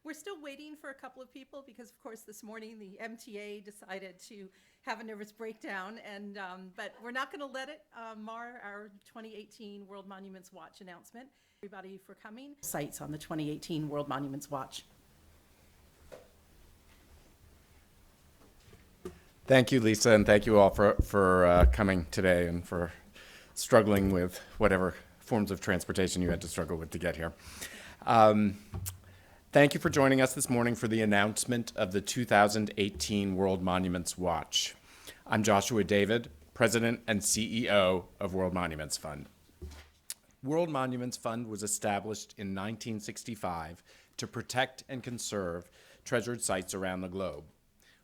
We're still waiting for a couple of people because, of course, this morning the MTA decided to have a nervous breakdown, and but we're not going to let it mar our 2018 World Monuments Watch announcement. Everybody for coming. Sites on the 2018 World Monuments Watch. Thank you, Lisa, and thank you all for coming today and for struggling with whatever forms of transportation you had to struggle with to get here. Thank you for joining us this morning for the announcement of the 2018 World Monuments Watch. I'm Joshua David, President and CEO of World Monuments Fund. World Monuments Fund was established in 1965 to protect and conserve treasured sites around the globe.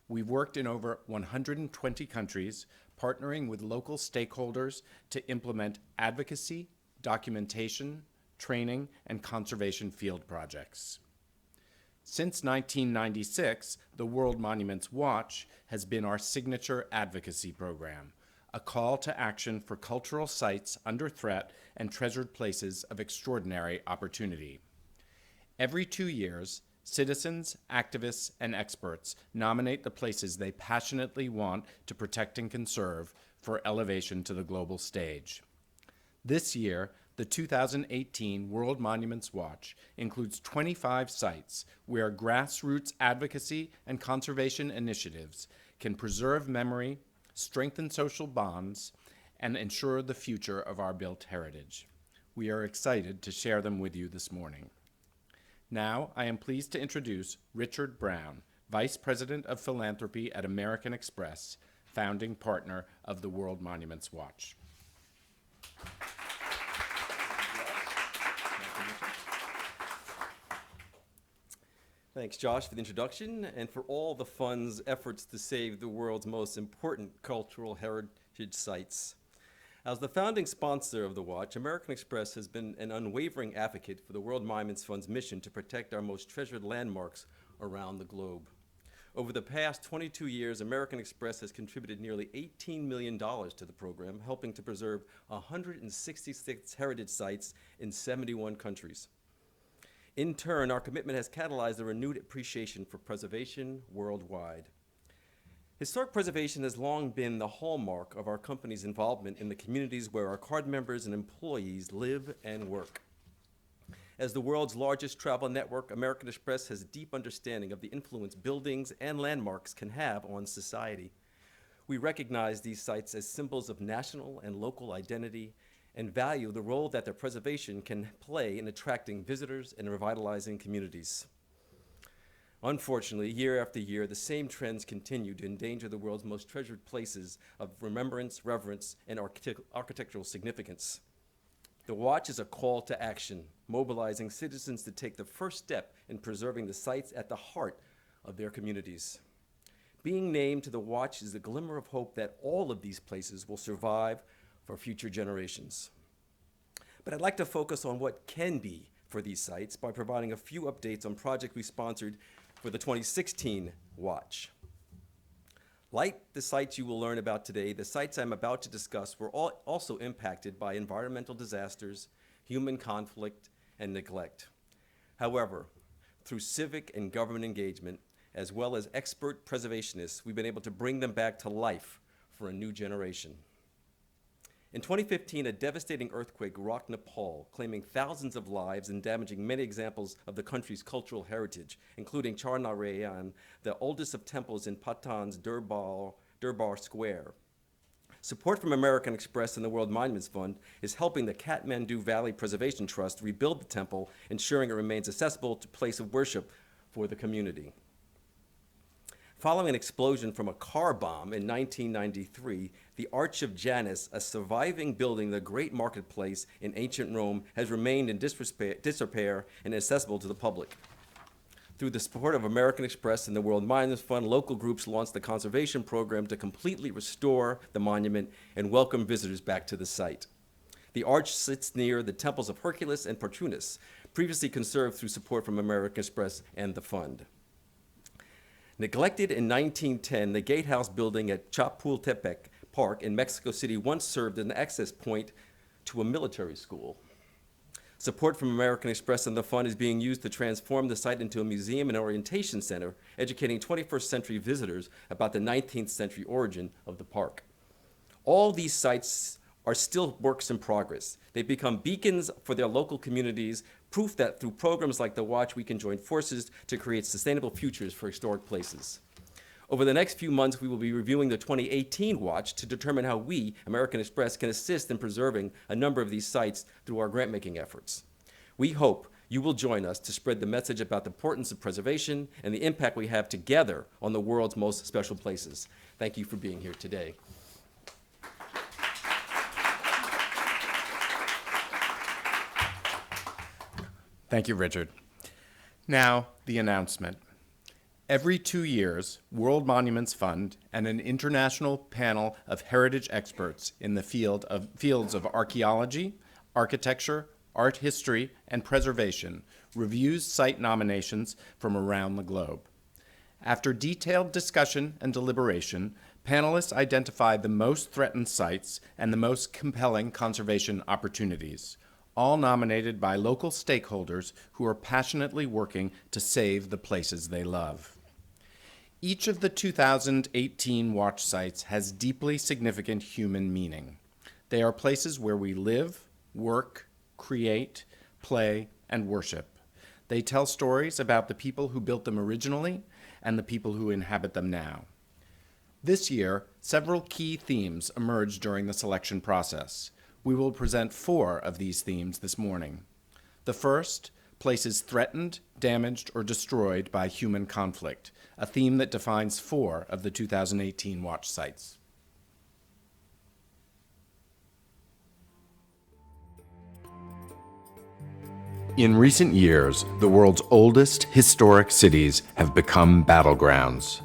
We've worked in over 120 countries, partnering with local stakeholders to implement advocacy, documentation, training, and conservation field projects. Since 1996, the World Monuments Watch has been our signature advocacy program, a call to action for cultural sites under threat and treasured places of extraordinary opportunity. Every 2 years, citizens, activists, and experts nominate the places they passionately want to protect and conserve for elevation to the global stage. This year, the 2018 World Monuments Watch includes 25 sites where grassroots advocacy and conservation initiatives can preserve memory, strengthen social bonds, and ensure the future of our built heritage. We are excited to share them with you this morning. Now, I am pleased to introduce Richard Brown, Vice President of Philanthropy at American Express, founding partner of the World Monuments Watch. Thanks, Josh, for the introduction and for all the fund's efforts to save the world's most important cultural heritage sites. As the founding sponsor of the Watch, American Express has been an unwavering advocate for the World Monuments Fund's mission to protect our most treasured landmarks around the globe. Over the past 22 years, American Express has contributed nearly $18 million to the program, helping to preserve 166 heritage sites in 71 countries. In turn, our commitment has catalyzed a renewed appreciation for preservation worldwide. Historic preservation has long been the hallmark of our company's involvement in the communities where our card members and employees live and work. As the world's largest travel network, American Express has a deep understanding of the influence buildings and landmarks can have on society. We recognize these sites as symbols of national and local identity and value the role that their preservation can play in attracting visitors and revitalizing communities. Unfortunately, year after year, the same trends continue to endanger the world's most treasured places of remembrance, reverence, and architectural significance. The Watch is a call to action, mobilizing citizens to take the first step in preserving the sites at the heart of their communities. Being named to the Watch is a glimmer of hope that all of these places will survive for future generations. But I'd like to focus on what can be for these sites by providing a few updates on projects we sponsored for the 2016 Watch. Like the sites you will learn about today, the sites I'm about to discuss were also impacted by environmental disasters, human conflict, and neglect. However, through civic and government engagement, as well as expert preservationists, we've been able to bring them back to life for a new generation. In 2015, a devastating earthquake rocked Nepal, claiming thousands of lives and damaging many examples of the country's cultural heritage, including Charnarayan, the oldest of temples in Patan's Durbar Square. Support from American Express and the World Monuments Fund is helping the Kathmandu Valley Preservation Trust rebuild the temple, ensuring it remains accessible to place of worship for the community. Following an explosion from a car bomb in 1993, the Arch of Janus, a surviving building in the Great Marketplace in ancient Rome, has remained in disrepair and accessible to the public. Through the support of American Express and the World Monuments Fund, local groups launched the conservation program to completely restore the monument and welcome visitors back to the site. The arch sits near the temples of Hercules and Patronus, previously conserved through support from American Express and the fund. Neglected in 1910, the Gatehouse building at Chapultepec Park in Mexico City once served as an access point to a military school. Support from American Express and the fund is being used to transform the site into a museum and orientation center, educating 21st century visitors about the 19th century origin of the park. All these sites are still works in progress. They become beacons for their local communities, proof that through programs like the Watch, we can join forces to create sustainable futures for historic places. Over the next few months, we will be reviewing the 2018 Watch to determine how we, American Express, can assist in preserving a number of these sites through our grant-making efforts. We hope you will join us to spread the message about the importance of preservation and the impact we have together on the world's most special places. Thank you for being here today. Thank you, Richard. Now, the announcement. Every 2 years, World Monuments Fund and an international panel of heritage experts in the fields of archaeology, architecture, art history, and preservation reviews site nominations from around the globe. After detailed discussion and deliberation, panelists identified the most threatened sites and the most compelling conservation opportunities, all nominated by local stakeholders who are passionately working to save the places they love. Each of the 2018 Watch sites has deeply significant human meaning. They are places where we live, work, create, play, and worship. They tell stories about the people who built them originally and the people who inhabit them now. This year, several key themes emerged during the selection process. We will present 4 of these themes this morning. The first, places threatened, damaged, or destroyed by human conflict, a theme that defines 4 of the 2018 Watch sites. In recent years, the world's oldest historic cities have become battlegrounds.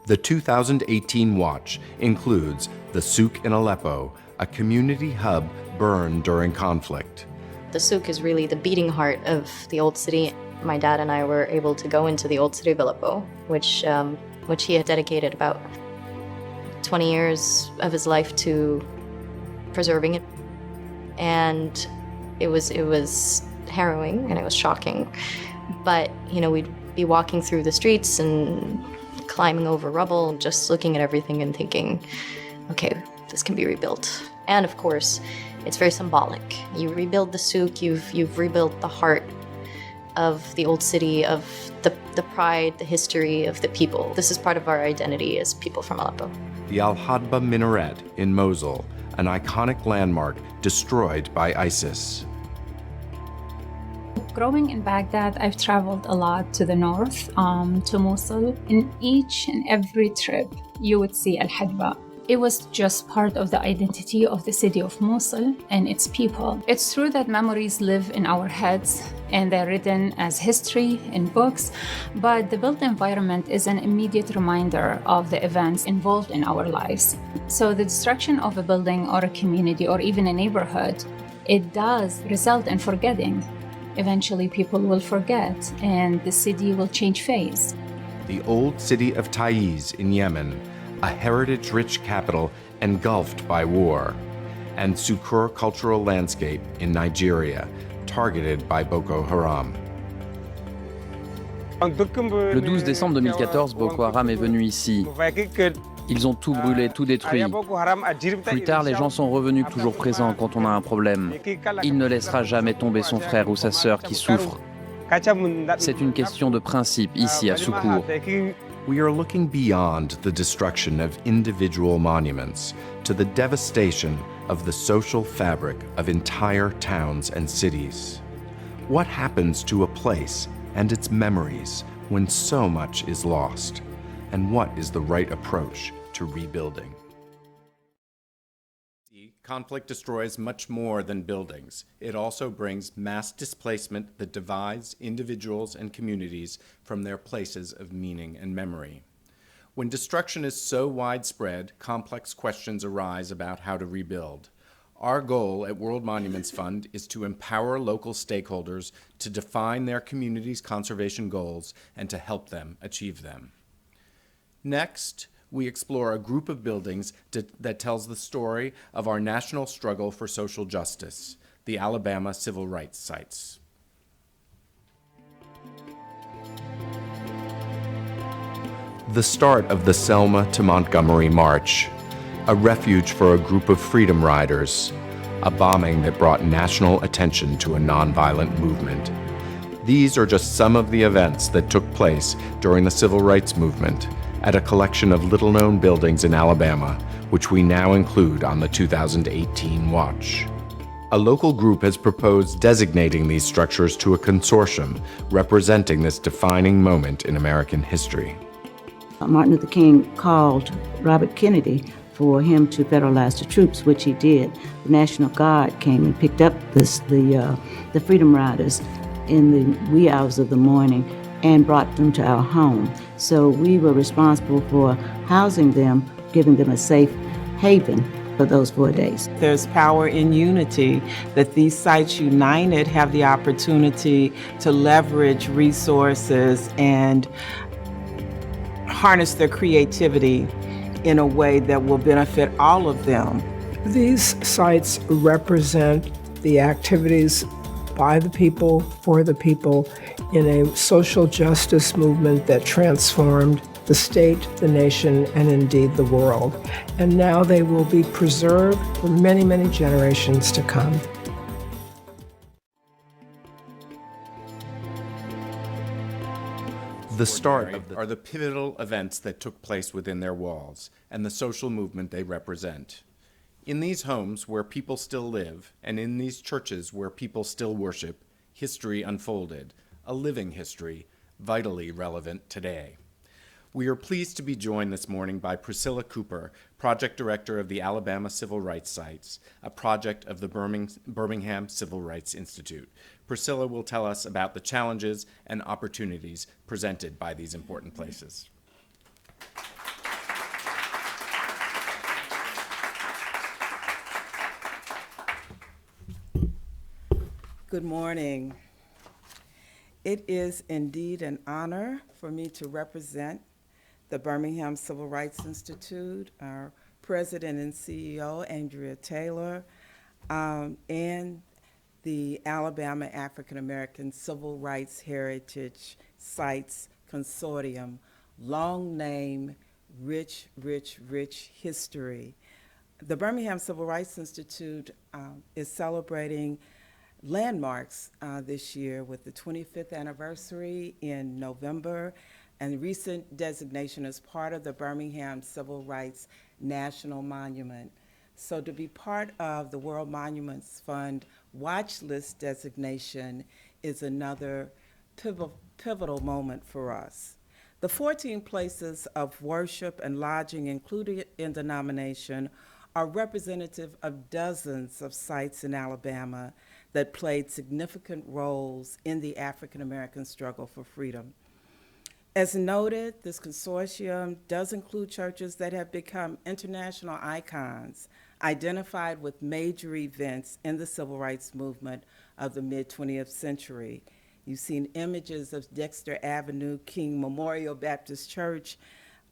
The 2018 Watch includes the Souk in Aleppo, a community hub burned during conflict. The souk is really the beating heart of the old city. My dad and I were able to go into the old city of Aleppo, which he had dedicated about 20 years of his life to preserving it. And it was harrowing and it was shocking. But, we'd be walking through the streets and climbing over rubble and just looking at everything and thinking, okay, this can be rebuilt. And of course, it's very symbolic. You rebuild the souk, you've rebuilt the heart of the old city, of the pride, the history of the people. This is part of our identity as people from Aleppo. The Al-Hadba Minaret in Mosul, an iconic landmark destroyed by ISIS. Growing in Baghdad, I've traveled a lot to the north, to Mosul. In each and every trip, you would see Al-Hadba. It was just part of the identity of the city of Mosul and its people. It's true that memories live in our heads and they're written as history in books, but the built environment is an immediate reminder of the events involved in our lives. So the destruction of a building or a community or even a neighborhood, it does result in forgetting. Eventually people will forget and the city will change face. The old city of Taiz in Yemen, a heritage-rich capital engulfed by war, and Sukur cultural landscape in Nigeria, targeted by Boko Haram. Le 12 décembre 2014, Boko Haram est venu ici. Ils ont tout brûlé, tout détruit. Plus tard, les gens sont revenus toujours présents quand on a un problème. Il ne laissera jamais tomber son frère ou sa sœur qui souffrent. C'est une question de principe ici à Sukur. We are looking beyond the destruction of individual monuments to the devastation of the social fabric of entire towns and cities. What happens to a place and its memories when so much is lost? And what is the right approach to rebuilding? Conflict destroys much more than buildings. It also brings mass displacement that divides individuals and communities from their places of meaning and memory. When destruction is so widespread, complex questions arise about how to rebuild. Our goal at World Monuments Fund is to empower local stakeholders to define their community's conservation goals and to help them achieve them. Next, we explore a group of buildings that tells the story of our national struggle for social justice, the Alabama Civil Rights Sites. The start of the Selma to Montgomery March, a refuge for a group of freedom riders, a bombing that brought national attention to a nonviolent movement. These are just some of the events that took place during the Civil Rights Movement at a collection of little-known buildings in Alabama, which we now include on the 2018 watch. A local group has proposed designating these structures to a consortium representing this defining moment in American history. Martin Luther King called Robert Kennedy for him to federalize the troops, which he did. The National Guard came and picked up the Freedom Riders in the wee hours of the morning and brought them to our home. So we were responsible for housing them, giving them a safe haven for those 4 days. There's power in unity, that these sites united have the opportunity to leverage resources and harness their creativity in a way that will benefit all of them. These sites represent the activities by the people, for the people, in a social justice movement that transformed the state, the nation, and indeed the world. And now they will be preserved for many, many generations to come. The start are the pivotal events that took place within their walls and the social movement they represent. In these homes where people still live, and in these churches where people still worship, history unfolded, a living history, vitally relevant today. We are pleased to be joined this morning by Priscilla Cooper, Project Director of the Alabama Civil Rights Sites, a project of the Birmingham Civil Rights Institute. Priscilla will tell us about the challenges and opportunities presented by these important places. Good morning. It is indeed an honor for me to represent the Birmingham Civil Rights Institute, our president and CEO, Andrea Taylor, and the Alabama African American Civil Rights Heritage Sites Consortium, long name, rich, rich, rich history. The Birmingham Civil Rights Institute is celebrating landmarks this year with the 25th anniversary in November and recent designation as part of the Birmingham Civil Rights National Monument. So to be part of the World Monuments Fund watch list designation is another pivotal moment for us. The 14 places of worship and lodging included in the nomination are representative of dozens of sites in Alabama that played significant roles in the African American struggle for freedom. As noted, this consortium does include churches that have become international icons, identified with major events in the civil rights movement of the mid-20th century. You've seen images of Dexter Avenue King Memorial Baptist Church,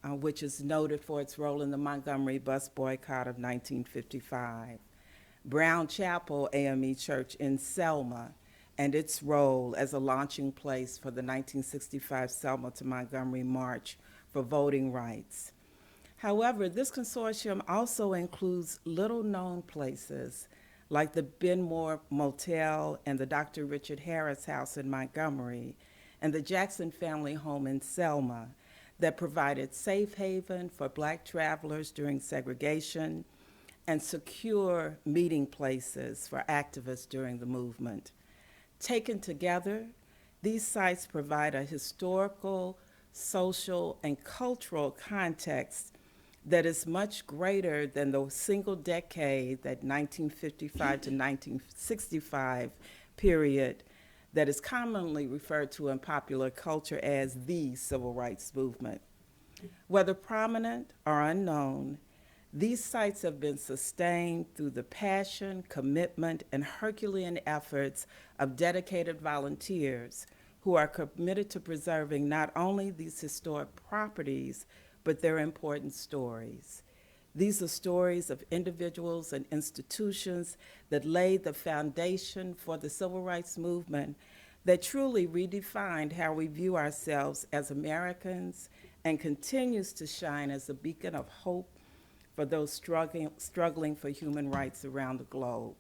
which is noted for its role in the Montgomery bus boycott of 1955. Brown Chapel AME Church in Selma and its role as a launching place for the 1965 Selma to Montgomery March for voting rights. However, this consortium also includes little-known places like the Benmore Motel and the Dr. Richard Harris House in Montgomery and the Jackson Family Home in Selma that provided safe haven for Black travelers during segregation and secure meeting places for activists during the movement. Taken together, these sites provide a historical, social, and cultural context that is much greater than the single decade, that 1955 to 1965 period, that is commonly referred to in popular culture as the civil rights movement. Whether prominent or unknown, these sites have been sustained through the passion, commitment, and Herculean efforts of dedicated volunteers who are committed to preserving not only these historic properties, but their important stories. These are stories of individuals and institutions that laid the foundation for the civil rights movement that truly redefined how we view ourselves as Americans and continues to shine as a beacon of hope for those struggling for human rights around the globe.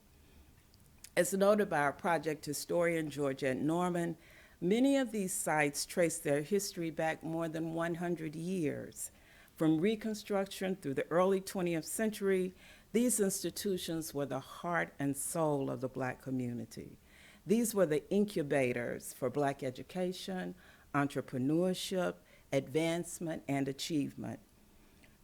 As noted by our project historian, Georgette Norman, many of these sites trace their history back more than 100 years. From Reconstruction through the early 20th century, these institutions were the heart and soul of the Black community. These were the incubators for Black education, entrepreneurship, advancement, and achievement.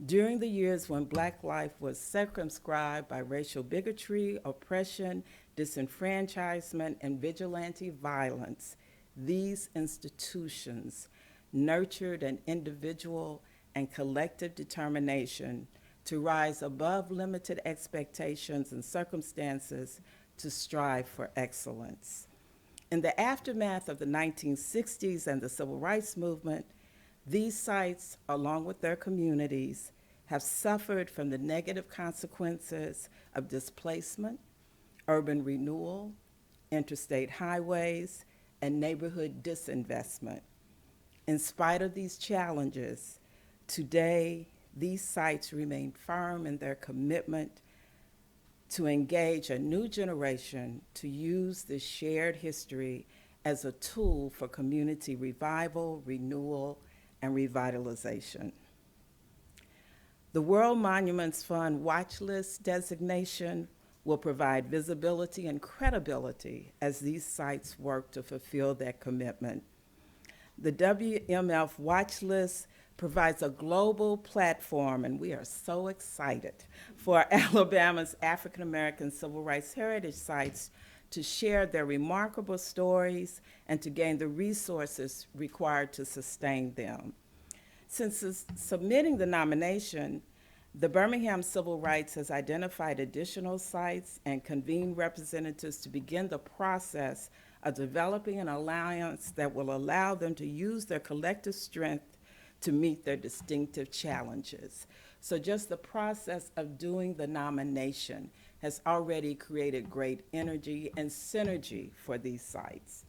During the years when Black life was circumscribed by racial bigotry, oppression, disenfranchisement, and vigilante violence, these institutions nurtured an individual and collective determination to rise above limited expectations and circumstances to strive for excellence. In the aftermath of the 1960s and the Civil Rights Movement, these sites, along with their communities, have suffered from the negative consequences of displacement, urban renewal, interstate highways, and neighborhood disinvestment. In spite of these challenges, today, these sites remain firm in their commitment to engage a new generation to use this shared history as a tool for community revival, renewal, and revitalization. The World Monuments Fund Watch List designation will provide visibility and credibility as these sites work to fulfill their commitment. The WMF Watch List provides a global platform, and we are so excited, for Alabama's African American civil rights heritage sites to share their remarkable stories and to gain the resources required to sustain them. Since submitting the nomination, the Birmingham Civil Rights has identified additional sites and convened representatives to begin the process of developing an alliance that will allow them to use their collective strength to meet their distinctive challenges. So just the process of doing the nomination has already created great energy and synergy for these sites.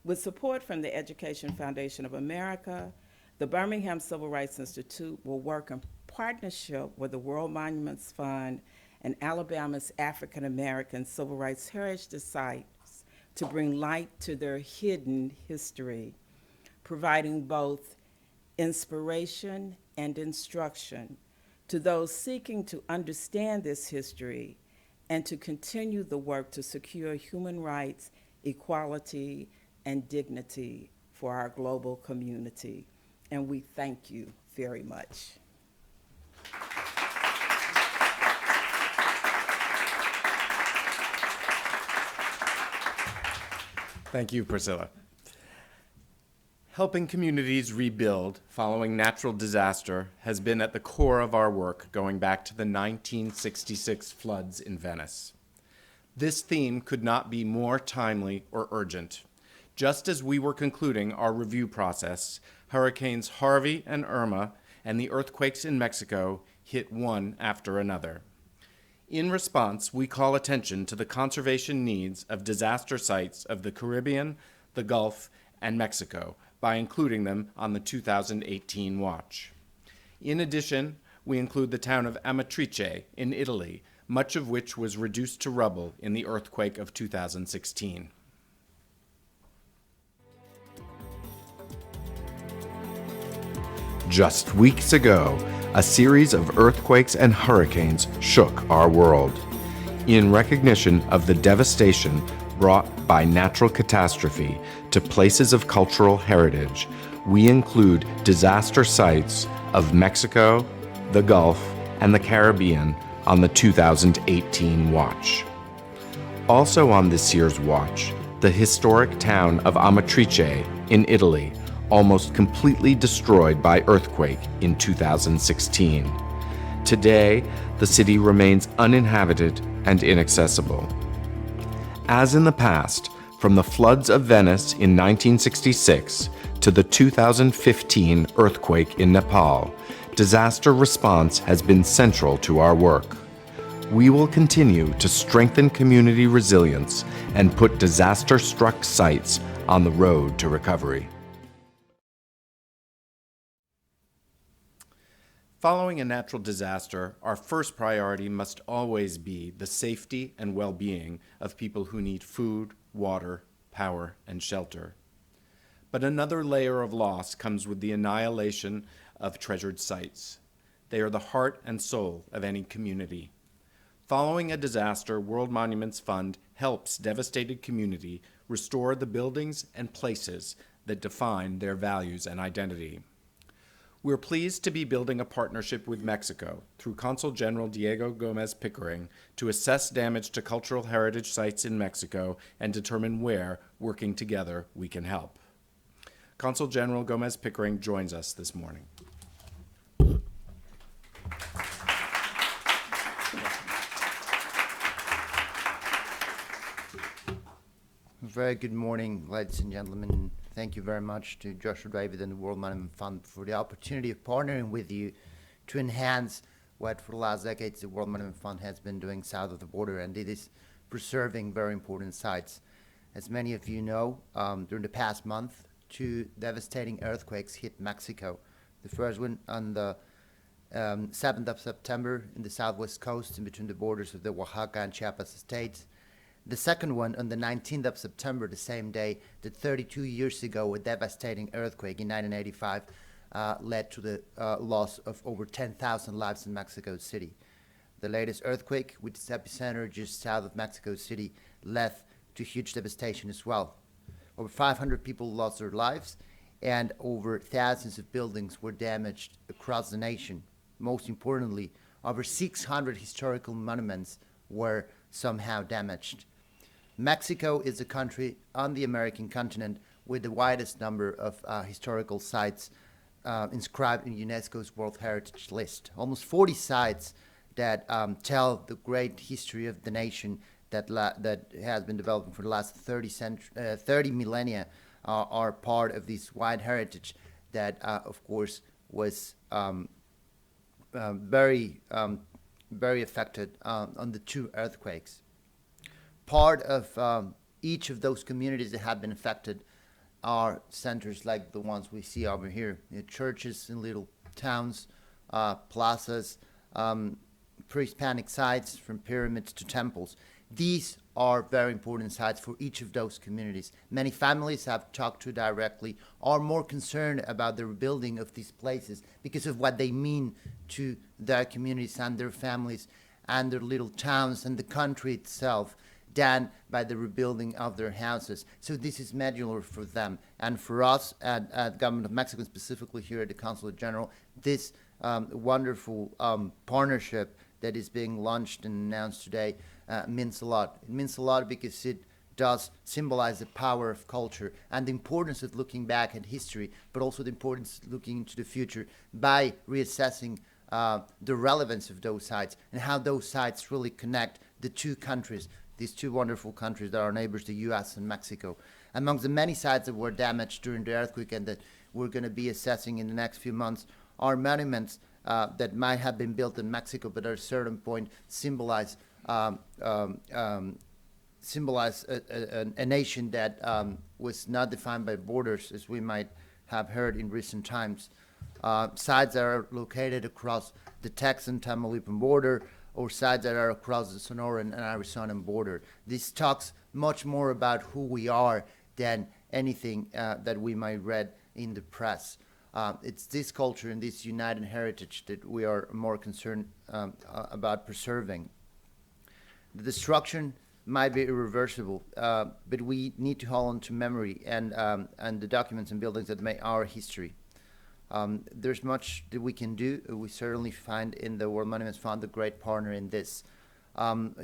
With support from the Education Foundation of America, the Birmingham Civil Rights Institute will work in partnership with the World Monuments Fund and Alabama's African American Civil Rights Heritage Sites to bring light to their hidden history, providing both inspiration and instruction to those seeking to understand this history and to continue the work to secure human rights, equality, and dignity for our global community. And we thank you very much. Thank you, Priscilla. Helping communities rebuild following natural disaster has been at the core of our work going back to the 1966 floods in Venice. This theme could not be more timely or urgent. Just as we were concluding our review process, Hurricanes Harvey and Irma and the earthquakes in Mexico hit one after another. In response, we call attention to the conservation needs of disaster sites of the Caribbean, the Gulf, and Mexico by including them on the 2018 watch. In addition, we include the town of Amatrice in Italy, much of which was reduced to rubble in the earthquake of 2016. Just weeks ago, a series of earthquakes and hurricanes shook our world. In recognition of the devastation brought by natural catastrophe to places of cultural heritage, we include disaster sites of Mexico, the Gulf, and the Caribbean on the 2018 watch. Also on this year's watch, the historic town of Amatrice in Italy, almost completely destroyed by earthquake in 2016. Today, the city remains uninhabited and inaccessible. As in the past, from the floods of Venice in 1966 to to the 2015 earthquake in Nepal, disaster response has been central to our work. We will continue to strengthen community resilience and put disaster-struck sites on the road to recovery. Following a natural disaster, our first priority must always be the safety and well-being of people who need food, water, power, and shelter. But another layer of loss comes with the annihilation of treasured sites. They are the heart and soul of any community. Following a disaster, World Monuments Fund helps devastated community restore the buildings and places that define their values and identity. We're pleased to be building a partnership with Mexico through Consul General Diego Gomez Pickering to assess damage to cultural heritage sites in Mexico and determine where, working together, we can help. Consul General Gomez Pickering joins us this morning. Very good morning, ladies and gentlemen. Thank you very much to Joshua David and the World Monument Fund for the opportunity of partnering with you to enhance what for the last decades the World Monument Fund has been doing south of the border, and it is preserving very important sites. As many of you know, during the past month, 2 devastating earthquakes hit Mexico. The first one on the 7th of September in the southwest coast in between the borders of the Oaxaca and Chiapas states. The second one on the 19th of September, the same day that 32 years ago a devastating earthquake in 1985 led to the loss of over 10,000 lives in Mexico City. The latest earthquake, with its epicenter just south of Mexico City, led to huge devastation as well. Over 500 people lost their lives, and over thousands of buildings were damaged across the nation. Most importantly, over 600 historical monuments were somehow damaged. Mexico is a country on the American continent with the widest number of historical sites inscribed in UNESCO's World Heritage List. Almost 40 sites that tell the great history of the nation that has been developing for the last 30 millennia are part of this wide heritage that, of course, was very affected on the 2 earthquakes. Part of each of those communities that have been affected are centers like the ones we see over here, churches in little towns, plazas, pre-Hispanic sites from pyramids to temples. These are very important sites for each of those communities. Many families I've talked to directly are more concerned about the rebuilding of these places because of what they mean to their communities and their families and their little towns and the country itself than by the rebuilding of their houses. So this is medular for them. And for us at Government of Mexico, specifically here at the Consulate General, this wonderful partnership that is being launched and announced today means a lot. It means a lot because it does symbolize the power of culture and the importance of looking back at history, but also the importance of looking into the future by reassessing the relevance of those sites and how those sites really connect the 2 countries, these 2 wonderful countries that are neighbors, the U.S. and Mexico. Amongst the many sites that were damaged during the earthquake and that we're going to be assessing in the next few months are monuments that might have been built in Mexico, but at a certain point symbolize a nation that was not defined by borders, as we might have heard in recent times. Sites that are located across the Texan-Tamaulipan border, or sites that are across the Sonoran and Arizonan border. This talks much more about who we are than anything that we might read in the press. It's this culture and this united heritage that we are more concerned about preserving. The destruction might be irreversible, but we need to hold on to memory and the documents and buildings that make our history. There's much that we can do. We certainly find in the World Monuments Fund a great partner in this.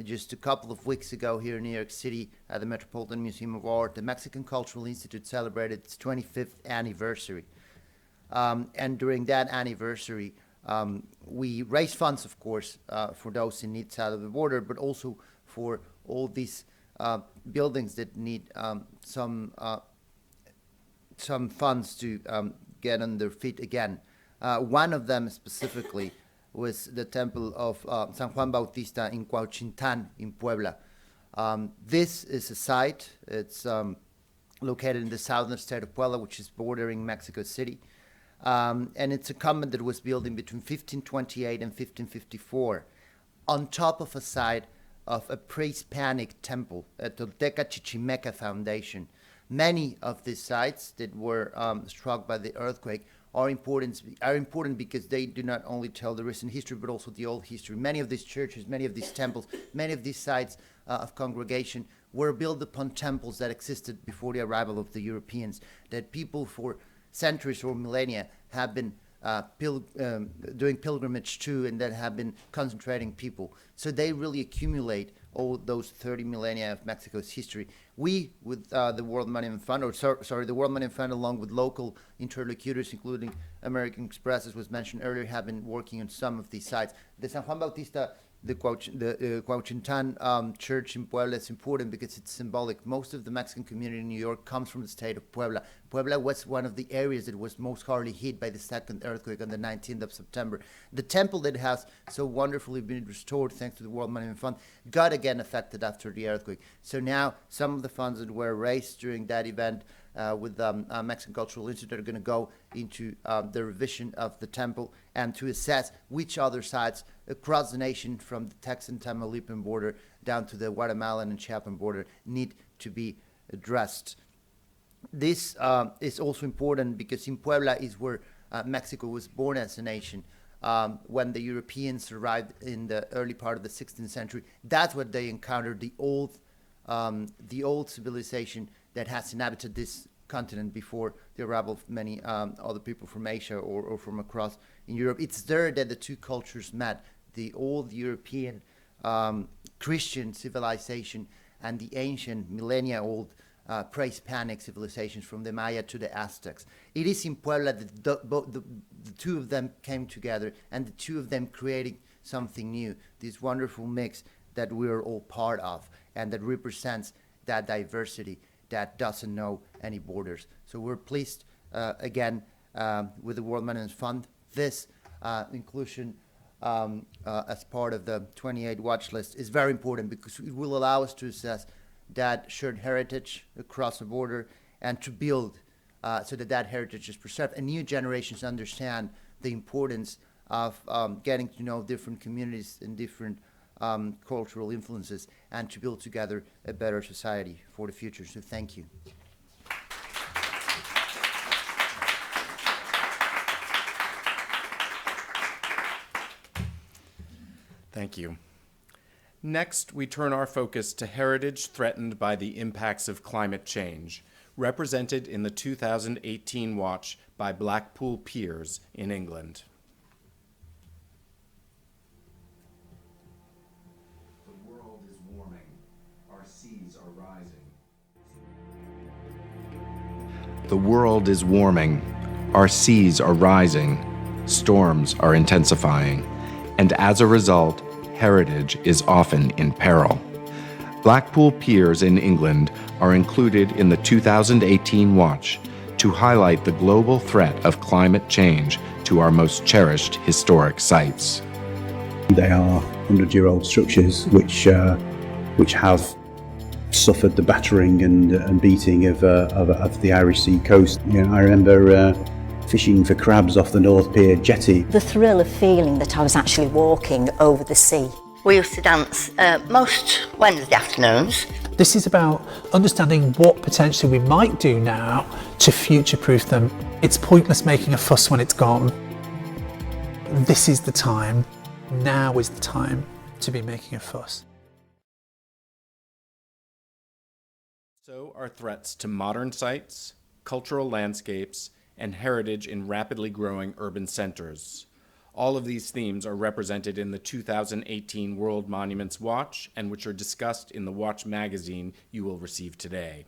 Just a couple of weeks ago here in New York City at the Metropolitan Museum of Art, the Mexican Cultural Institute celebrated its 25th anniversary. And during that anniversary, we raised funds, of course, for those in need south of the border, but also for all these buildings that need some some funds to get on their feet again. One of them specifically was the temple of San Juan Bautista in Cuauchintan in Puebla. This is a site. It's located in the southern state of Puebla, which is bordering Mexico City. And it's a convent that was built in between 1528 and 1554 on top of a site of a pre-Hispanic temple, a Tolteca Chichimeca foundation. Many of these sites that were struck by the earthquake are important because they do not only tell the recent history, but also the old history. Many of these churches, many of these temples, many of these sites of congregation were built upon temples that existed before the arrival of the Europeans, that people for centuries or millennia have been doing pilgrimage to, and that have been concentrating people. So they really accumulate all those 30 millennia of Mexico's history. We, with the World Monument Fund, the World Monument Fund, along with local interlocutors, including American Express, as was mentioned earlier, have been working on some of these sites. The San Juan Bautista, the Cuauchintan church in Puebla is important because it's symbolic. Most of the Mexican community in New York comes from the state of Puebla. Puebla was one of the areas that was most hardly hit by the second earthquake on the 19th of September. The temple that has so wonderfully been restored thanks to the World Monument Fund got again affected after the earthquake. So now some of the funds that were raised during that event with the Mexican Cultural Institute are going to go into the revision of the temple and to assess which other sites across the nation from the Texan-Tamaulipan border down to the Guatemalan and Chiapan border need to be addressed. This is also important because in Puebla is where Mexico was born as a nation. When the Europeans arrived in the early part of the 16th century, that's where they encountered the old civilization that has inhabited this continent before the arrival of many other people from Asia or from across in Europe. It's there that the two cultures met, the old European Christian civilization and the ancient millennia-old pre-Hispanic civilizations from the Maya to the Aztecs. It is in Puebla that the two of them came together and the two of them creating something new, this wonderful mix that we are all part of and that represents that diversity that doesn't know any borders. So we're pleased again with the World Monument Fund. This inclusion as part of the 28 watch list is very important because it will allow us to assess that shared heritage across the border and to build so that heritage is preserved and new generations understand the importance of getting to know different communities and different cultural influences and to build together a better society for the future. So thank you. Thank you. Next, we turn our focus to heritage threatened by the impacts of climate change, represented in the 2018 watch by Blackpool Piers in England. The world is warming. Our seas are rising. The world is warming. Our seas are rising. Storms are intensifying. And as a result, heritage is often in peril. Blackpool Piers in England are included in the 2018 watch to highlight the global threat of climate change to our most cherished historic sites. They are 100-year-old structures which have suffered the battering and beating of the Irish Sea coast. You know, I remember fishing for crabs off the North Pier jetty. The thrill of feeling that I was actually walking over the sea. We used to dance most Wednesday afternoons. This is about understanding what potentially we might do now to future-proof them. It's pointless making a fuss when it's gone. This is the time, now is the time to be making a fuss. So are threats to modern sites, cultural landscapes, and heritage in rapidly growing urban centers. All of these themes are represented in the 2018 World Monuments Watch and which are discussed in the Watch magazine you will receive today.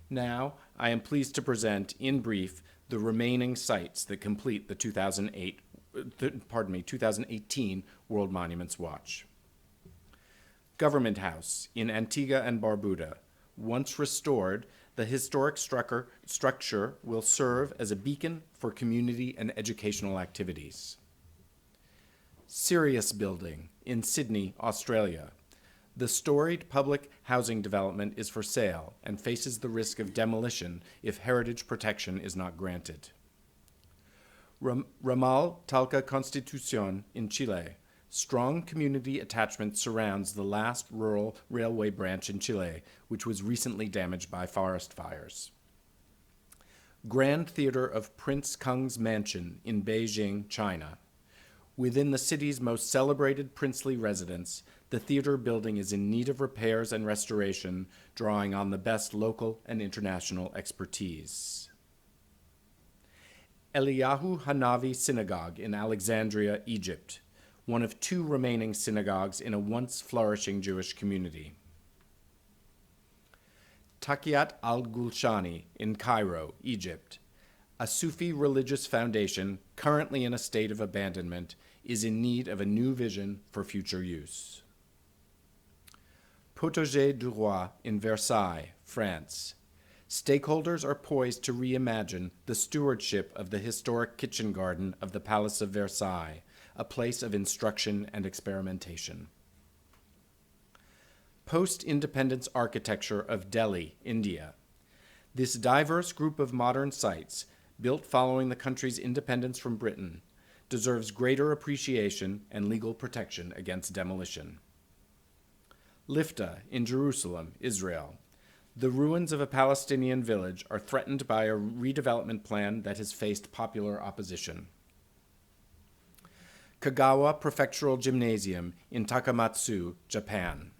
Now, I am pleased to present in brief the remaining sites that complete the 2018 World Monuments Watch. Government House in Antigua and Barbuda. Once restored, The historic structure will serve as a beacon for community and educational activities. Sirius Building in Sydney, Australia. The storied public housing development is for sale and faces the risk of demolition if heritage protection is not granted. Ramal Talca Constitucion in Chile. Strong community attachment surrounds the last rural railway branch in Chile, which was recently damaged by forest fires. Grand Theater of Prince Kung's Mansion in Beijing, China. Within the city's most celebrated princely residence, the theater building is in need of repairs and restoration, drawing on the best local and international expertise. Eliyahu Hanavi Synagogue in Alexandria, Egypt, one of 2 remaining synagogues in a once flourishing Jewish community. Taqiyat al-gulshani in Cairo, Egypt, a Sufi religious foundation currently in a state of abandonment, is in need of a new vision for future use. Potager du Roi in Versailles, France. Stakeholders are poised to reimagine the stewardship of the historic kitchen garden of the Palace of Versailles, a place of instruction and experimentation. Post-independence architecture of Delhi, India. This diverse group of modern sites, built following the country's independence from Britain, deserves greater appreciation and legal protection against demolition. Lifta in Jerusalem, Israel. The ruins of a Palestinian village are threatened by a redevelopment plan that has faced popular opposition. Kagawa Prefectural Gymnasium in Takamatsu, Japan.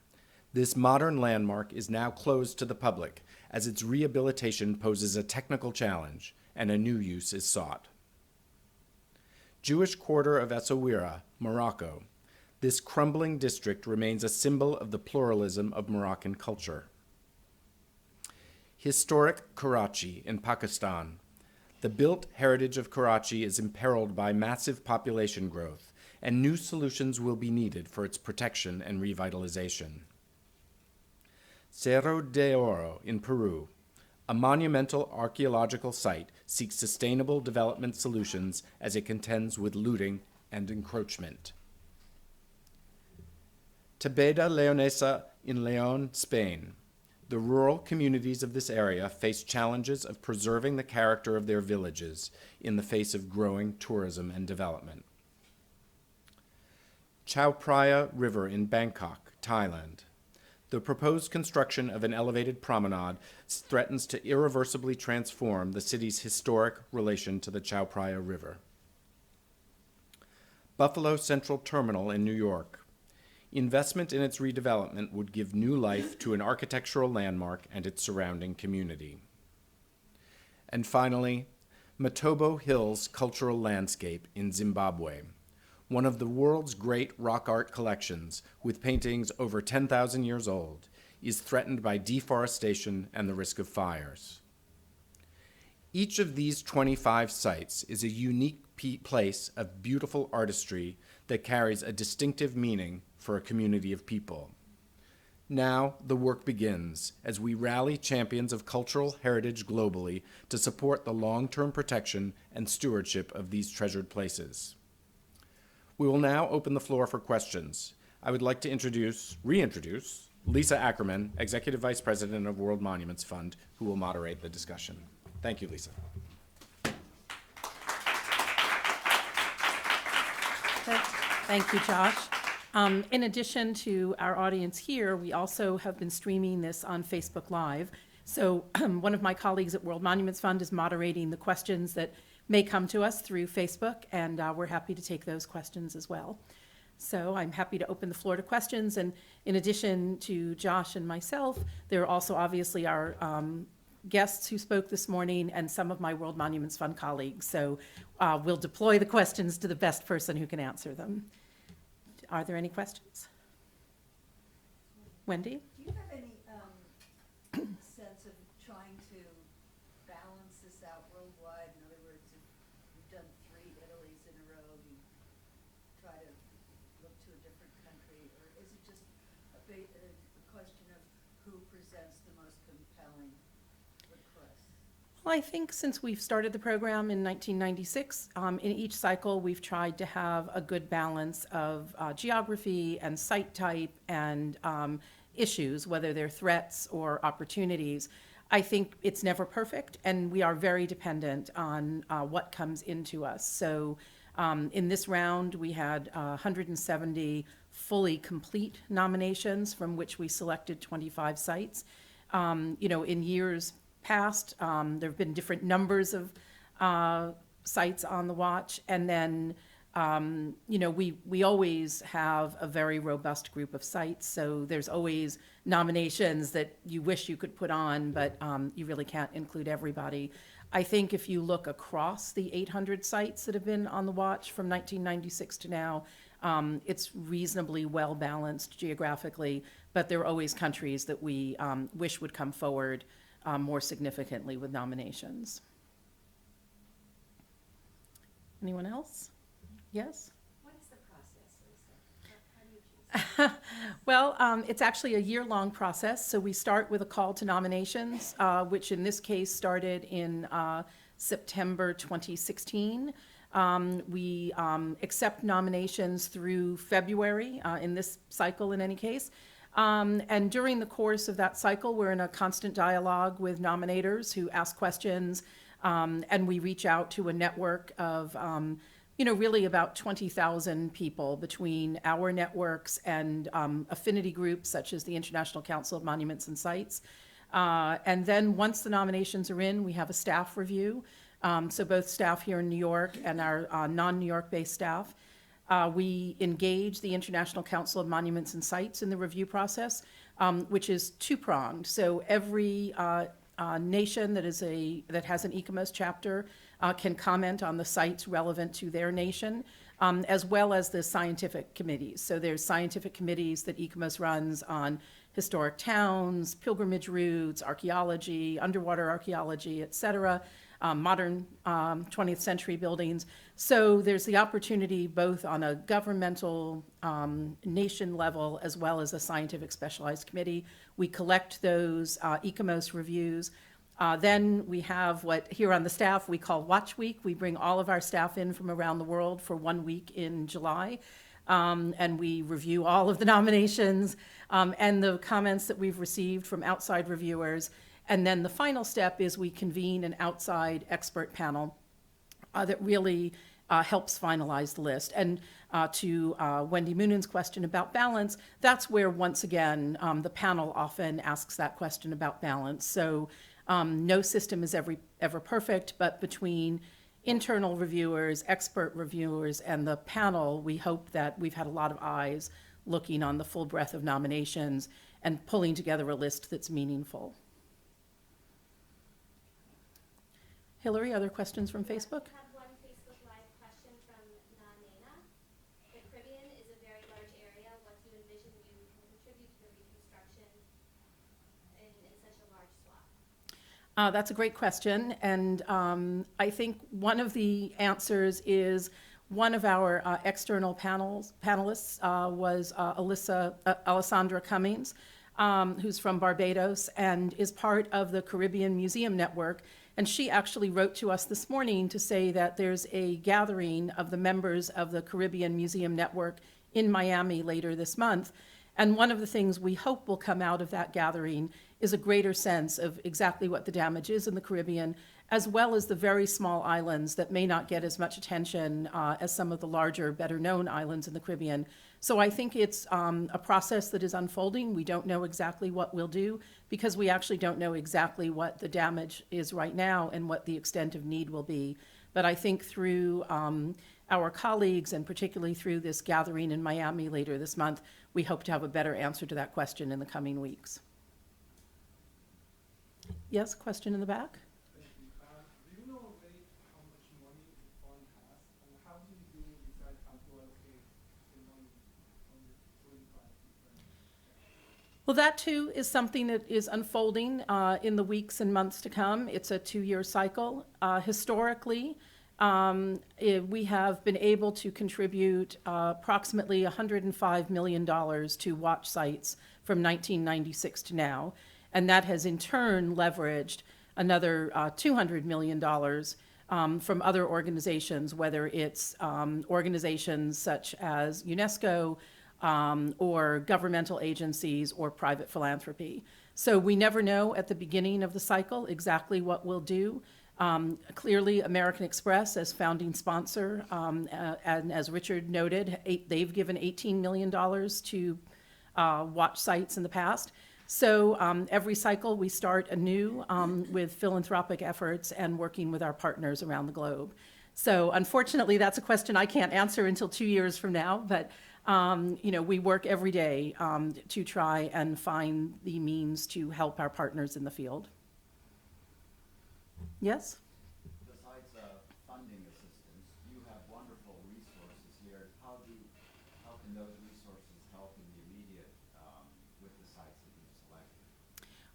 This modern landmark is now closed to the public as its rehabilitation poses a technical challenge and a new use is sought. Jewish quarter of Essaouira, Morocco. This crumbling district remains a symbol of the pluralism of Moroccan culture. Historic Karachi in Pakistan. The built heritage of Karachi is imperiled by massive population growth, and new solutions will be needed for its protection and revitalization. Cerro de Oro in Peru. A monumental archaeological site seeks sustainable development solutions as it contends with looting and encroachment. Tebeda Leonesa in León, Spain. The rural communities of this area face challenges of preserving the character of their villages in the face of growing tourism and development. Chao Phraya River in Bangkok, Thailand. The proposed construction of an elevated promenade threatens to irreversibly transform the city's historic relation to the Chao Phraya River. Buffalo Central Terminal in New York. Investment in its redevelopment would give new life to an architectural landmark and its surrounding community. And finally, Matobo Hills Cultural Landscape in Zimbabwe, one of the world's great rock art collections, with paintings over 10,000 years old, is threatened by deforestation and the risk of fires. Each of these 25 sites is a unique place of beautiful artistry that carries a distinctive meaning for a community of people. Now the work begins as we rally champions of cultural heritage globally to support the long-term protection and stewardship of these treasured places. We will now open the floor for questions. I would like to reintroduce Lisa Ackerman, Executive Vice President of World Monuments Fund, who will moderate the discussion. Thank you, Lisa. Thank you, Josh. In addition to our audience here, we also have been streaming this on Facebook Live. So one of my colleagues at World Monuments Fund is moderating the questions that may come to us through Facebook, and we're happy to take those questions as well. So I'm happy to open the floor to questions, and in addition to Josh and myself, there are also obviously our guests who spoke this morning and some of my World Monuments Fund colleagues. So we'll deploy the questions to the best person who can answer them. Are there any questions? Wendy? Do you have any sense of trying to balance this out worldwide? In other words, if you've done 3 Italys in a row, you try to look to a different country, or is it just a question of who presents the most compelling Well, I think since we've started the program in 1996, in each cycle we've tried to have a good balance of geography and site type and issues, whether they're threats or opportunities. I think it's never perfect, and we are very dependent on what comes into us. So in this round, we had 170 fully complete nominations from which we selected 25 sites. In years past, there have been different numbers of sites on the watch, and then we always have a very robust group of sites, so there's always nominations that you wish you could put on, but you really can't include everybody. I think if you look across the 800 sites that have been on the watch from 1996 to now, it's reasonably well balanced geographically, but there are always countries that we wish would come forward more significantly with nominations. Anyone else? Yes? What is the process, Lisa? How do you choose? Well, it's actually a year-long process. So we start with a call to nominations, which in this case started in September 2016. We accept nominations through February in this cycle in any case. And during the course of that cycle, we're in a constant dialogue with nominators who ask questions, and we reach out to a network of really about 20,000 people between our networks and affinity groups such as the International Council of Monuments and Sites. And then once the nominations are in, we have a staff review. So both staff here in New York and our non-New York-based staff. We engage the International Council of Monuments and Sites in the review process, which is two-pronged. So every nation that has an ECOMOS chapter can comment on the sites relevant to their nation, as well as the scientific committees. So there's scientific committees that ECOMOS runs on historic towns, pilgrimage routes, archaeology, underwater archaeology, et cetera, modern 20th century buildings. So there's the opportunity both on a governmental nation level as well as a scientific specialized committee. We collect those ECOMOS reviews. Then we have what here on the staff we call Watch Week. We bring all of our staff in from around the world for 1 week in July. And we review all of the nominations and the comments that we've received from outside reviewers. And then the final step is we convene an outside expert panel that really helps finalize the list. And to Wendy Moonan's question about balance, that's where, once again, the panel often asks that question about balance. So no system is ever perfect, but between internal reviewers, expert reviewers, and the panel, we hope that we've had a lot of eyes looking on the full breadth of nominations and pulling together a list that's meaningful. Hillary, other questions from Facebook? I have one Facebook Live question from Nana. The Caribbean is a very large area. What do you envision you can contribute to the reconstruction in such a large swath? That's a great question, and I think one of the answers is one of our external panelists was Alessandra Cummings, who's from Barbados and is part of the Caribbean Museum Network. And she actually wrote to us this morning to say that there's a gathering of the members of the Caribbean Museum Network in Miami later this month. And one of the things we hope will come out of that gathering is a greater sense of exactly what the damage is in the Caribbean, as well as the very small islands that may not get as much attention as some of the larger, better-known islands in the Caribbean. So I think it's a process that is unfolding. We don't know exactly what we'll do because we actually don't know exactly what the damage is right now and what the extent of need will be. But I think through our colleagues and particularly through this gathering in Miami later this month, we hope to have a better answer to that question in the coming weeks. Yes, question in the back? Do you know already how much money the fund has, and how do you decide how to allocate the money from the 25 different? Well, that too is something that is unfolding in the weeks and months to come. It's a 2-year cycle. Historically, we have been able to contribute approximately $105 million to watch sites from 1996 to now. And that has in turn leveraged another $200 million from other organizations, whether it's organizations such as UNESCO or governmental agencies or private philanthropy. So we never know at the beginning of the cycle exactly what we'll do. Clearly, American Express, as founding sponsor, and as Richard noted, they've given $18 million to watch sites in the past. So every cycle we start anew with philanthropic efforts and working with our partners around the globe. So unfortunately, that's a question I can't answer until 2 years from now, but we work every day to try and find the means to help our partners in the field. Yes? Besides funding assistance, you have wonderful resources here. How can those resources help in the immediate with the sites that you've selected?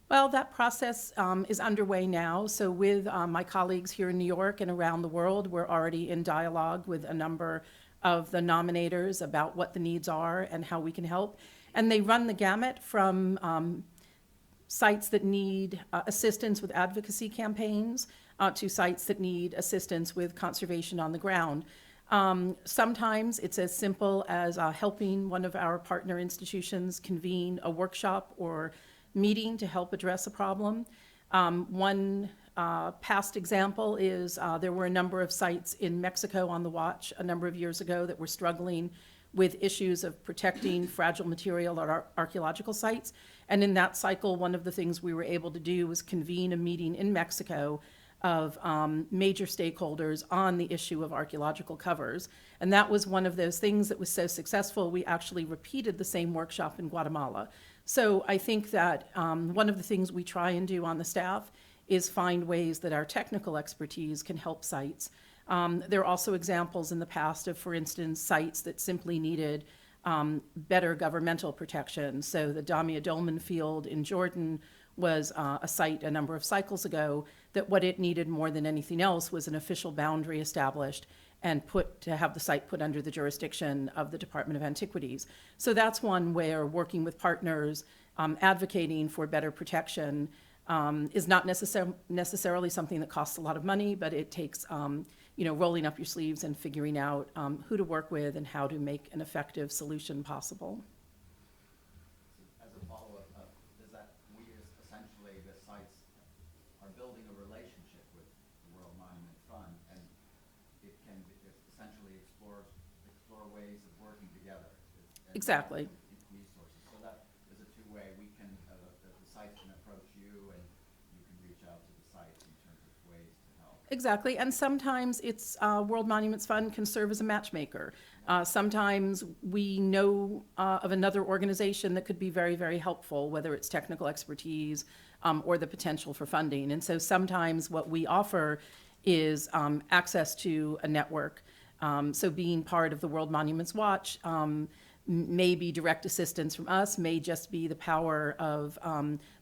Well, that process is underway now. So with my colleagues here in New York and around the world, we're already in dialogue with a number of the nominators about what the needs are and how we can help. And they run the gamut from sites that need assistance with advocacy campaigns to sites that need assistance with conservation on the ground. Sometimes it's as simple as helping one of our partner institutions convene a workshop or meeting to help address a problem. One past example is there were a number of sites in Mexico on the watch a number of years ago that were struggling with issues of protecting fragile material at archaeological sites. And in that cycle, one of the things we were able to do was convene a meeting in Mexico of major stakeholders on the issue of archaeological covers. And that was one of those things that was so successful, we actually repeated the same workshop in Guatemala. So I think that one of the things we try and do on the staff is find ways that our technical expertise can help sites. There are also examples in the past of, for instance, sites that simply needed better governmental protection. So the Damia Dolman field in Jordan was a site a number of cycles ago that what it needed more than anything else was an official boundary established and to have the site put under the jurisdiction of the Department of Antiquities. So that's one where working with partners, advocating for better protection is not necessarily something that costs a lot of money, but it takes rolling up your sleeves and figuring out who to work with and how to make an effective solution possible. As a follow-up, does that essentially the sites are building a relationship with the World Monument Fund, and it can essentially explore ways of working together. Exactly. Resources. So that is a two-way. We can the sites can approach you, and you can reach out to the sites in terms of ways to help. Exactly, and sometimes it's World Monuments Fund can serve as a matchmaker. Sometimes we know of another organization that could be very, very helpful, whether it's technical expertise or the potential for funding. And so sometimes what we offer is access to a network. So being part of the World Monuments Watch may be direct assistance from us, may just be the power of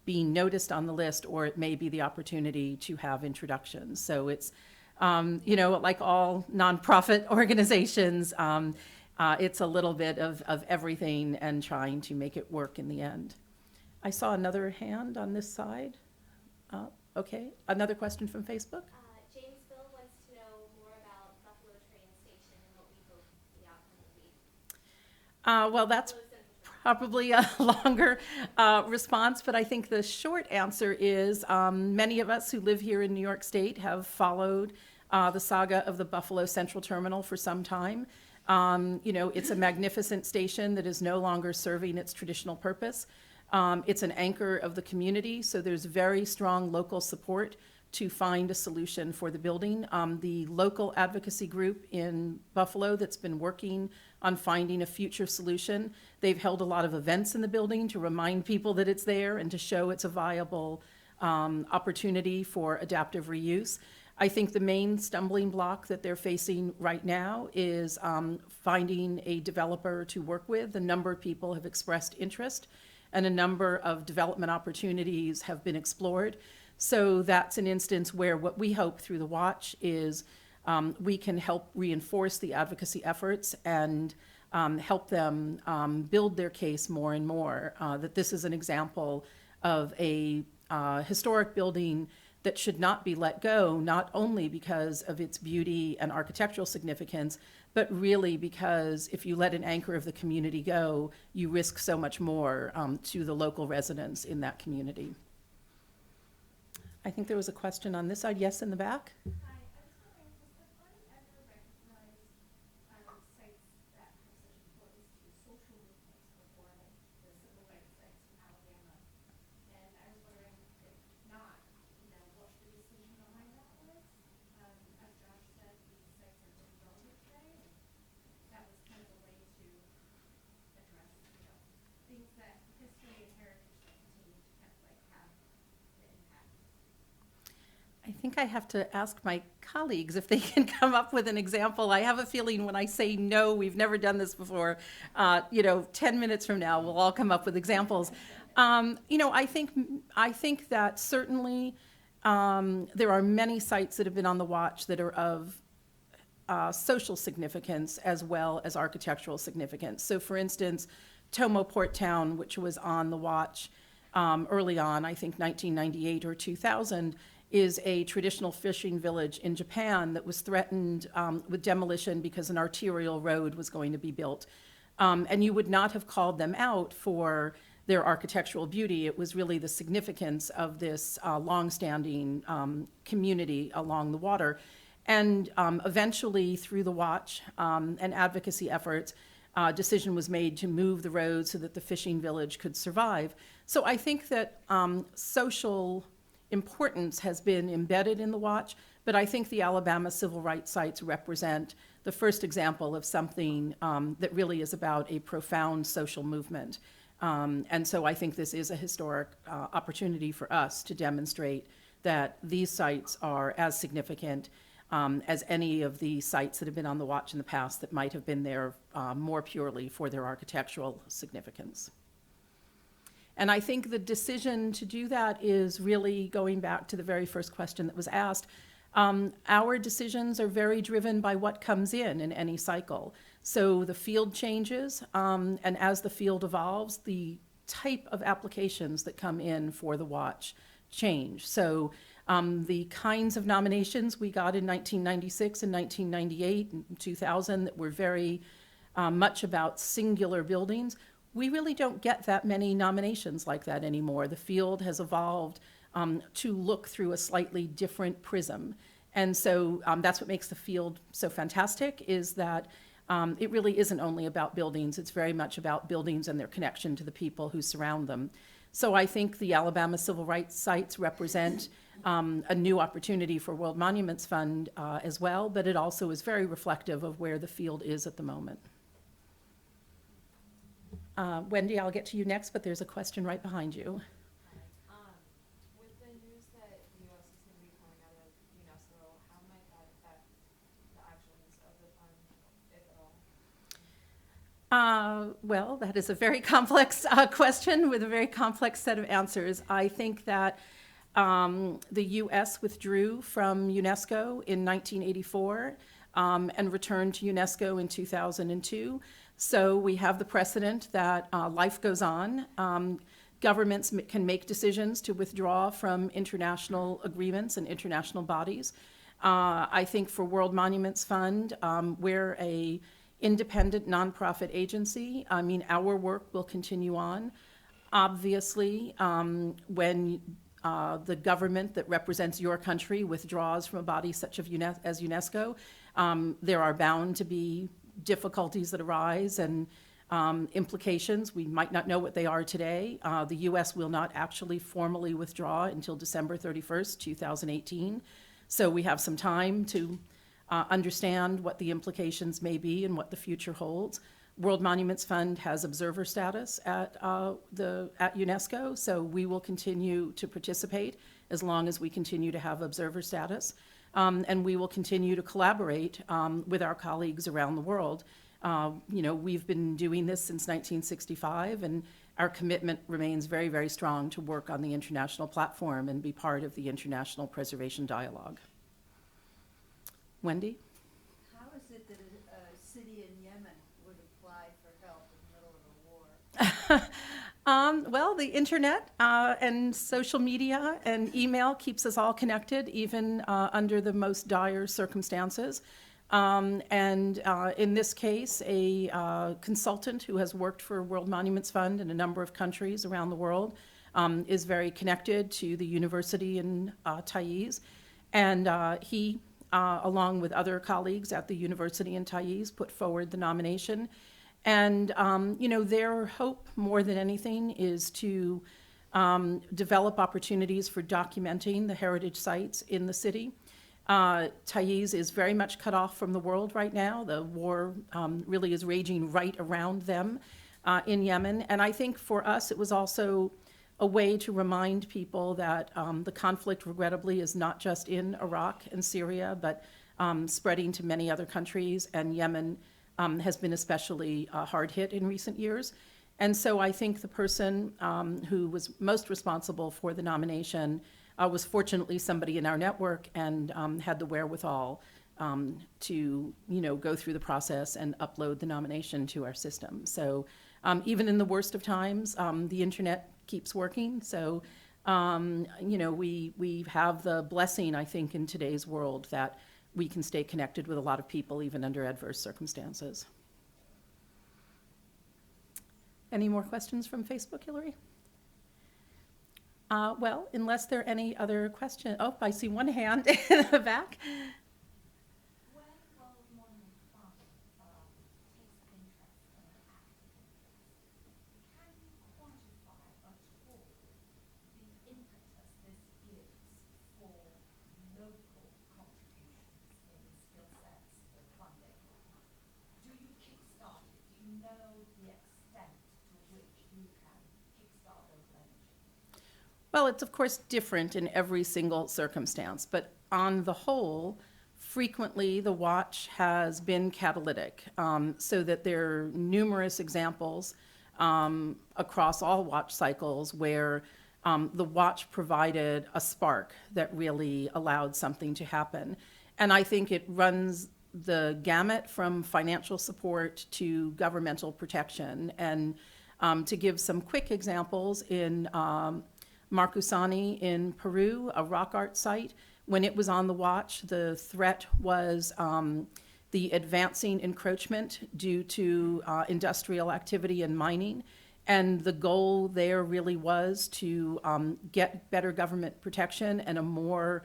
being noticed on the list, or it may be the opportunity to have introductions. So it's, like all nonprofit organizations, it's a little bit of everything and trying to make it work in the end. I saw another hand on this side. Okay, another question from Facebook. James Bill wants to know more about Buffalo train station and what we hope the outcome will be. Well, that's probably a longer response, but I think the short answer is many of us who live here in New York State have followed the saga of the Buffalo Central Terminal for some time. It's a magnificent station that is no longer serving its traditional purpose. It's an anchor of the community, so there's very strong local support to find a solution for the building. The local advocacy group in Buffalo that's been working on finding a future solution, they've held a lot of events in the building to remind people that it's there and to show it's a viable opportunity for adaptive reuse. I think the main stumbling block that they're facing right now is finding a developer to work with. A number of people have expressed interest, and a number of development opportunities have been explored. So that's an instance where what we hope through the watch is we can help reinforce the advocacy efforts and help them build their case more and more, that this is an example of a historic building that should not be let go, not only because of its beauty and architectural significance, but really because if you let an anchor of the community go, you risk so much more to the local residents in that community. I think there was a question on this side. Yes, in the back? I think I have to ask my colleagues if they can come up with an example. I have a feeling when I say no, we've never done this before, 10 minutes from now, we'll all come up with examples. I think that certainly there are many sites that have been on the watch that are of social significance as well as architectural significance. So for instance, Tomo Port Town, which was on the watch early on, I think 1998 or 2000, is a traditional fishing village in Japan that was threatened with demolition because an arterial road was going to be built. And you would not have called them out for their architectural beauty. It was really the significance of this longstanding community along the water. And eventually, through the watch and advocacy efforts, decision was made to move the road so that the fishing village could survive. So I think that social importance has been embedded in the watch, but I think the Alabama civil rights sites represent the first example of something that really is about a profound social movement. And so I think this is a historic opportunity for us to demonstrate that these sites are as significant as any of the sites that have been on the watch in the past that might have been there more purely for their architectural significance. And I think the decision to do that is really going back to the very first question that was asked. Our decisions are very driven by what comes in any cycle. So the field changes, and as the field evolves, the type of applications that come in for the watch change. So the kinds of nominations we got in 1996 and 1998 and 2000 that were very much about singular buildings, we really don't get that many nominations like that anymore. The field has evolved to look through a slightly different prism. And so that's what makes the field so fantastic, is that it really isn't only about buildings. It's very much about buildings and their connection to the people who surround them. So I think the Alabama Civil Rights sites represent a new opportunity for World Monuments Fund as well, but it also is very reflective of where the field is at the moment. Wendy, I'll get to you next, but there's a question right behind you. With the news that the U.S. is going to be coming out of UNESCO, how might that affect the actions of the fund, if at all? Well, that is a very complex question with a very complex set of answers. I think that the U.S. withdrew from UNESCO in 1984 and returned to UNESCO in 2002. So we have the precedent that life goes on. Governments can make decisions to withdraw from international agreements and international bodies. I think for World Monuments Fund, we're a independent nonprofit agency. I mean, our work will continue on. Obviously, when the government that represents your country withdraws from a body such as UNESCO, there are bound to be difficulties that arise and implications. We might not know what they are today. The U.S. will not actually formally withdraw until December 31st, 2018. So we have some time to understand what the implications may be and what the future holds. World Monuments Fund has observer status at UNESCO, so we will continue to participate as long as we continue to have observer status. And we will continue to collaborate with our colleagues around the world. We've been doing this since 1965, and our commitment remains very, very strong to work on the international platform and be part of the international preservation dialogue. Wendy? How is it that a city in Yemen would apply for help in the middle of a war? Well, the internet and social media and email keeps us all connected, even under the most dire circumstances. In this case, a consultant who has worked for World Monuments Fund in a number of countries around the world is very connected to the university in Taiz. And he, along with other colleagues at the university in Taiz, put forward the nomination. And, their hope more than anything is to develop opportunities for documenting the heritage sites in the city. Taiz is very much cut off from the world right now. The war really is raging right around them in Yemen. And I think for us, it was also a way to remind people that the conflict, regrettably, is not just in Iraq and Syria, but spreading to many other countries, and Yemen has been especially hard hit in recent years. And so I think the person who was most responsible for the nomination was fortunately somebody in our network and had the wherewithal to, go through the process and upload the nomination to our system. So even in the worst of times, the internet keeps working. So, we have the blessing, I think, in today's world that we can stay connected with a lot of people even under adverse circumstances. Any more questions from Facebook, Hillary? Well, unless there are any other questions. Oh, I see one hand in the back. Well, it's of course different in every single circumstance, but on the whole, frequently the watch has been catalytic, so that there are numerous examples across all watch cycles where the watch provided a spark that really allowed something to happen. And I think it runs the gamut from financial support to governmental protection. And to give some quick examples, in Marcusani in Peru, a rock art site, when it was on the watch, the threat was the advancing encroachment due to industrial activity and mining. And the goal there really was to get better government protection and a more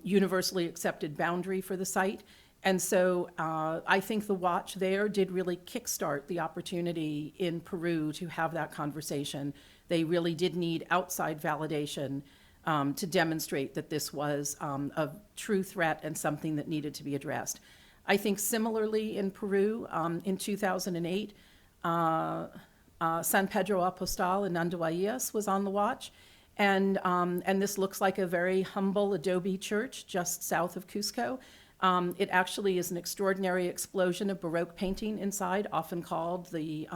universally accepted boundary for the site. And so I think the watch there did really kickstart the opportunity in Peru to have that conversation. They really did need outside validation to demonstrate that this was a true threat and something that needed to be addressed. I think similarly in Peru, in 2008, San Pedro Apostol in Andahuaylas was on the watch. And this looks like a very humble adobe church just south of Cusco. It actually is an extraordinary explosion of Baroque painting inside, often called the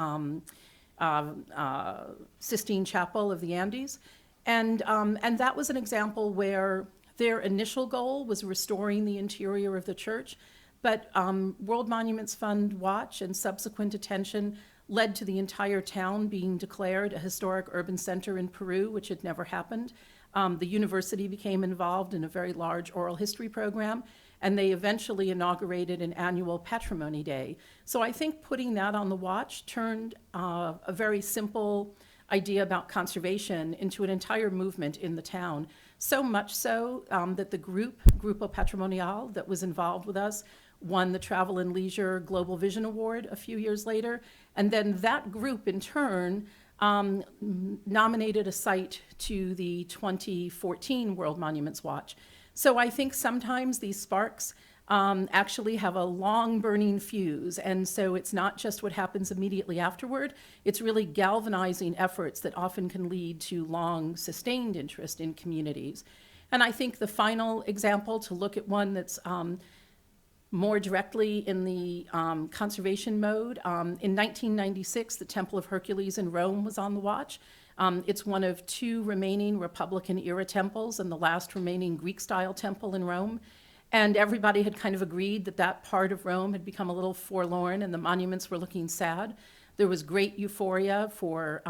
Sistine Chapel of the Andes. And that was an example where their initial goal was restoring the interior of the church, but World Monuments Fund watch and subsequent attention led to the entire town being declared a historic urban center in Peru, which had never happened. The university became involved in a very large oral history program, and they eventually inaugurated an annual Patrimony Day. So I think putting that on the watch turned a very simple idea about conservation into an entire movement in the town. So much so that the Grupo Patrimonial, that was involved with us won the Travel and Leisure Global Vision Award a few years later. And then that group in turn nominated a site to the 2014 World Monuments Watch. So I think sometimes these sparks actually have a long burning fuse. And so it's not just what happens immediately afterward, it's really galvanizing efforts that often can lead to long sustained interest in communities. And I think the final example, to look at one that's more directly in the conservation mode, in 1996, the Temple of Hercules in Rome was on the watch. It's one of two remaining Republican-era temples and the last remaining Greek-style temple in Rome. And everybody had kind of agreed that that part of Rome had become a little forlorn and the monuments were looking sad. There was great euphoria for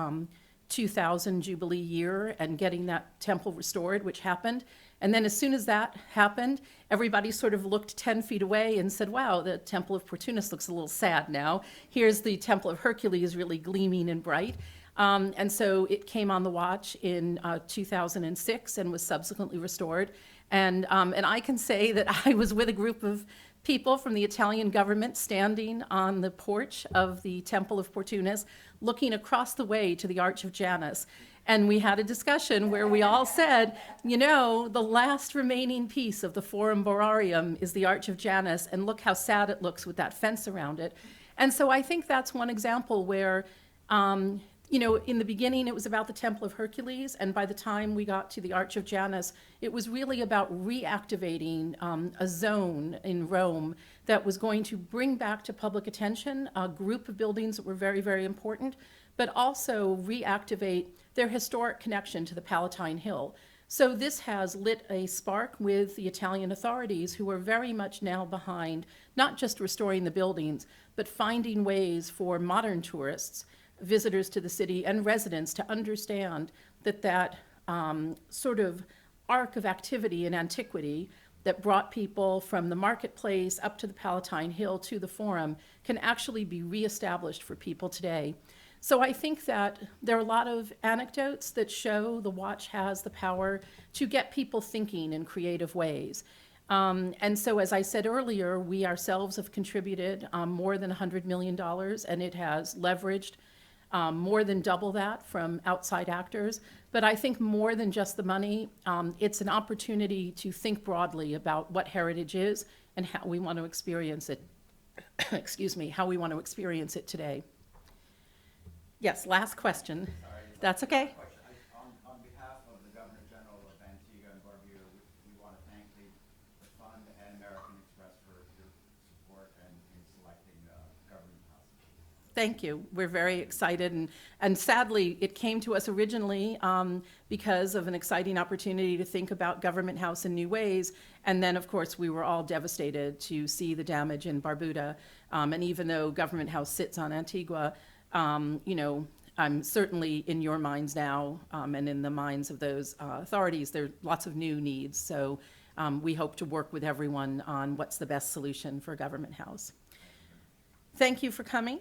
2000 Jubilee year and getting that temple restored, which happened. And then as soon as that happened, everybody sort of looked 10 feet away and said, wow, the Temple of Portunus looks a little sad now. Here's the Temple of Hercules really gleaming and bright. And so it came on the watch in 2006 and was subsequently restored. And I can say that I was with a group of people from the Italian government standing on the porch of the Temple of Portunus, looking across the way to the Arch of Janus. And we had a discussion where we all said, you know, the last remaining piece of the Forum Borarium is the Arch of Janus, and look how sad it looks with that fence around it. And so I think that's one example where, you know, in the beginning it was about the Temple of Hercules, and by the time we got to the Arch of Janus, it was really about reactivating a zone in Rome that was going to bring back to public attention a group of buildings that were very, very important, but also reactivate their historic connection to the Palatine Hill. So this has lit a spark with the Italian authorities, who are very much now behind not just restoring the buildings, but finding ways for modern tourists, visitors to the city, and residents to understand that that sort of arc of activity in antiquity that brought people from the marketplace up to the Palatine Hill to the Forum can actually be reestablished for people today. So I think that there are a lot of anecdotes that show the watch has the power to get people thinking in creative ways. And so, as I said earlier, we ourselves have contributed more than $100 million, and it has leveraged more than double that from outside actors. But I think more than just the money, it's an opportunity to think broadly about what heritage is and how we want to experience it, excuse me, how we want to experience it today. Yes, last question. Sorry, That's okay. On behalf of the Governor General of Antigua and Barbuda, we want to thank the Fund and American Express for your support in selecting Government House. Thank you. We're very excited. And sadly, it came to us originally because of an exciting opportunity to think about Government House in new ways. And then, of course, we were all devastated to see the damage in Barbuda. And even though Government House sits on Antigua, you know, I'm certainly in your minds now, and in the minds of those authorities, there are lots of new needs. So we hope to work with everyone on what's the best solution for Government House. Thank you for coming.